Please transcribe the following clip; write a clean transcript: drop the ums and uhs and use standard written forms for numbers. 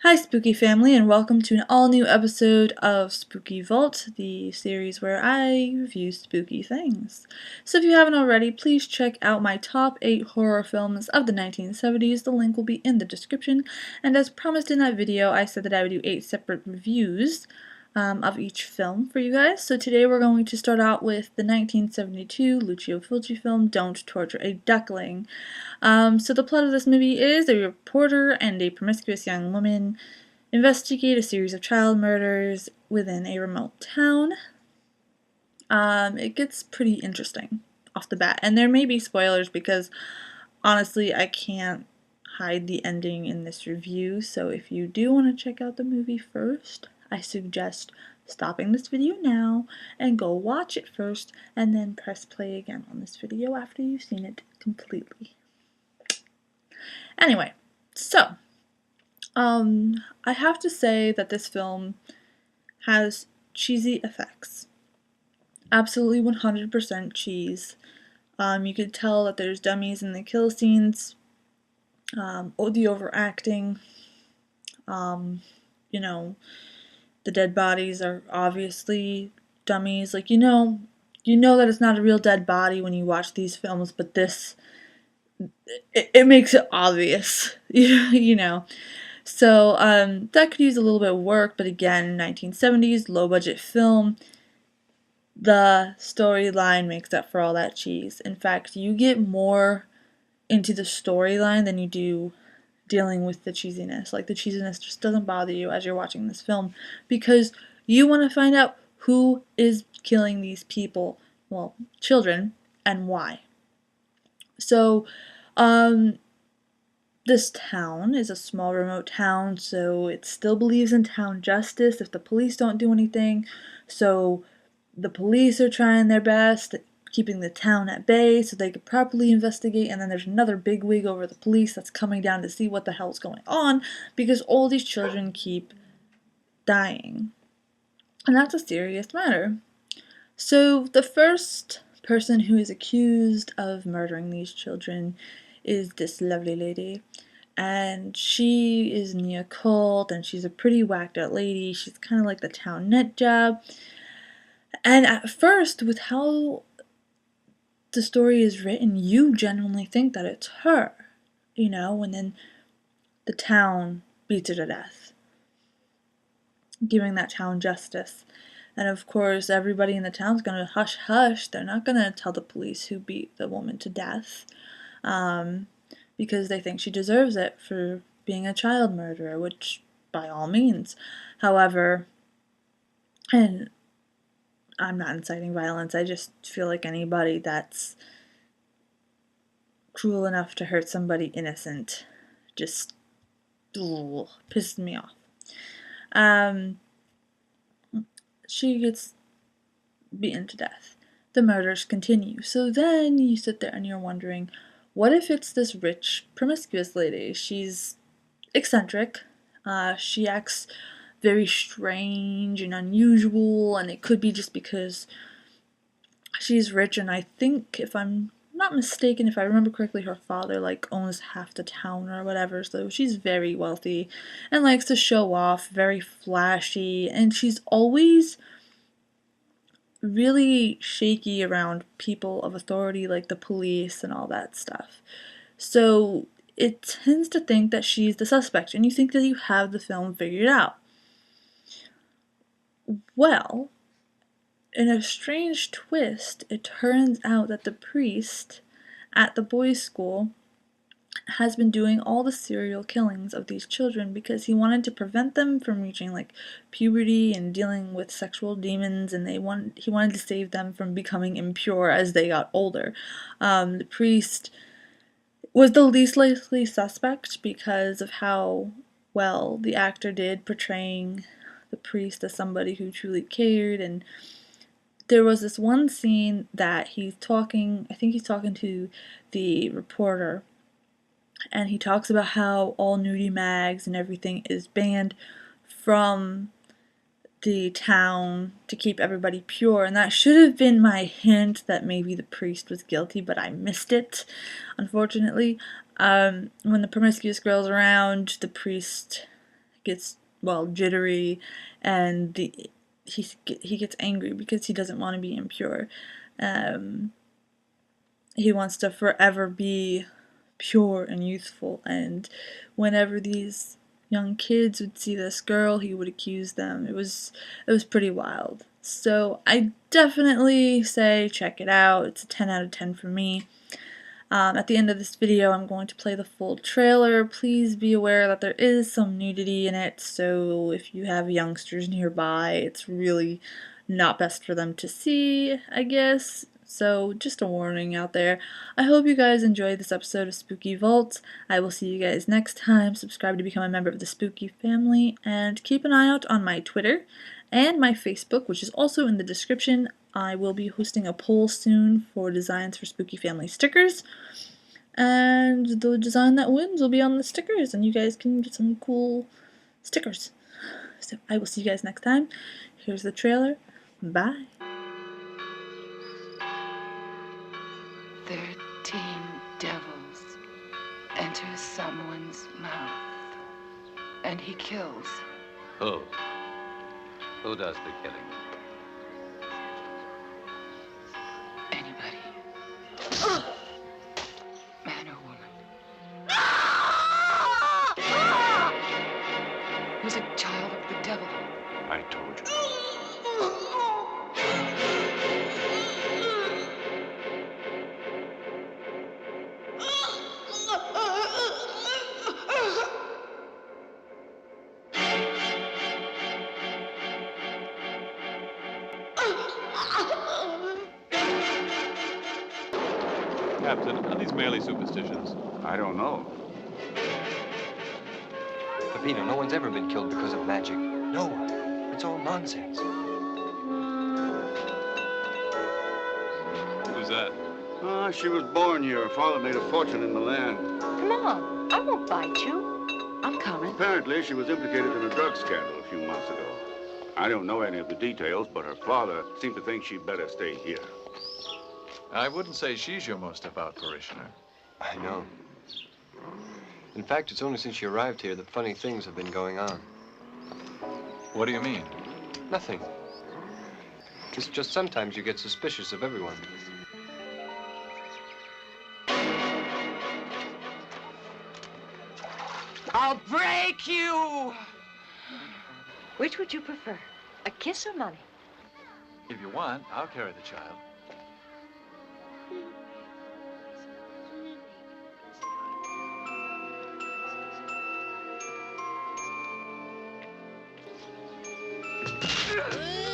Hi, Spooky family, and welcome to an all-new episode of Spooky Vault, the series where I review spooky things. So if you haven't already, please check out my top 8 horror films of the 1970s. The link will be in the description, and as promised in that video, I said that I would do 8 separate reviews of each film for you guys. So today we're going to start out with the 1972 Lucio Fulci film, Don't Torture a Duckling. So the plot of this movie is a reporter and a promiscuous young woman investigate a series of child murders within a remote town. It gets pretty interesting off the bat, and there may be spoilers because honestly I can't hide the ending in this review, so if you do want to check out the movie first, I suggest stopping this video now and go watch it first and then press play again on this video after you've seen it completely. Anyway, so I have to say that this film has cheesy effects. Absolutely 100% cheese. You could tell that there's dummies in the kill scenes, the overacting, the dead bodies are obviously dummies. Like, you know that it's not a real dead body when you watch these films, but this, it makes it obvious, you know. So, that could use a little bit of work, but again, 1970s, low-budget film, the storyline makes up for all that cheese. In fact, you get more into the storyline than you do dealing with the cheesiness. Like, the cheesiness just doesn't bother you as you're watching this film, because you want to find out who is killing these people, well, children, and why. So, this town is a small remote town, so it still believes in town justice if the police don't do anything. So the police are trying their best, keeping the town at bay so they could properly investigate, and then there's another bigwig over the police that's coming down to see what the hell's going on because all these children keep dying. And that's a serious matter. So the first person who is accused of murdering these children is this lovely lady, and she is in the occult, and she's a pretty whacked out lady. She's kind of like the town nut job, and at first, with how the story is written, you genuinely think that it's her, and then the town beats her to death, giving that town justice. And of course, everybody in the town's gonna hush hush. They're not gonna tell the police who beat the woman to death, because they think she deserves it for being a child murderer, which by all means. However, and I'm not inciting violence, I just feel like anybody that's cruel enough to hurt somebody innocent just pisses me off. She gets beaten to death. The murders continue. So then you sit there and you're wondering, what if it's this rich, promiscuous lady? She's eccentric. She acts very strange and unusual, and it could be just because she's rich, and I think, if I'm not mistaken, if I remember correctly, her father, owns half the town or whatever, so she's very wealthy and likes to show off, very flashy, and she's always really shaky around people of authority like the police and all that stuff. So it tends to think that she's the suspect, and you think that you have the film figured out. Well, in a strange twist, it turns out that the priest at the boys' school has been doing all the serial killings of these children because he wanted to prevent them from reaching puberty and dealing with sexual demons, and he wanted to save them from becoming impure as they got older. The priest was the least likely suspect because of how well the actor did portraying the priest as somebody who truly cared. And there was this one scene that I think he's talking to the reporter, and he talks about how all nudie mags and everything is banned from the town to keep everybody pure, and that should have been my hint that maybe the priest was guilty, but I missed it, unfortunately. When the promiscuous girl's around, the priest gets, well, jittery, and he gets angry because he doesn't want to be impure. He wants to forever be pure and youthful, and whenever these young kids would see this girl, he would accuse them. It was pretty wild. So I definitely say check it out. It's a 10 out of 10 for me. At the end of this video, I'm going to play the full trailer. Please be aware that there is some nudity in it, so if you have youngsters nearby, it's really not best for them to see, I guess. So, just a warning out there. I hope you guys enjoyed this episode of Spooky Vault. I will see you guys next time. Subscribe to become a member of the Spooky family, and keep an eye out on my Twitter and my Facebook, which is also in the description. I will be hosting a poll soon for designs for Spooky Family stickers, and the design that wins will be on the stickers, and you guys can get some cool stickers. So I will see you guys next time. Here's the trailer. Bye. 13 devils enter someone's mouth, and he kills. Who? Who does the killing? Anybody. Man or woman. Who's a child of the devil. I told you. Captain, are these merely superstitions? I don't know. Peppino, no one's ever been killed because of magic. No one. It's all nonsense. Who's that? She was born here. Her father made a fortune in Milan. Come on, I won't bite you. I'm coming. Apparently, she was implicated in a drug scandal a few months ago. I don't know any of the details, but her father seemed to think she'd better stay here. I wouldn't say she's your most devout parishioner. I know. In fact, it's only since she arrived here that funny things have been going on. What do you mean? Nothing. It's just sometimes you get suspicious of everyone. I'll break you! Which would you prefer, a kiss or money? If you want, I'll carry the child. Ugh!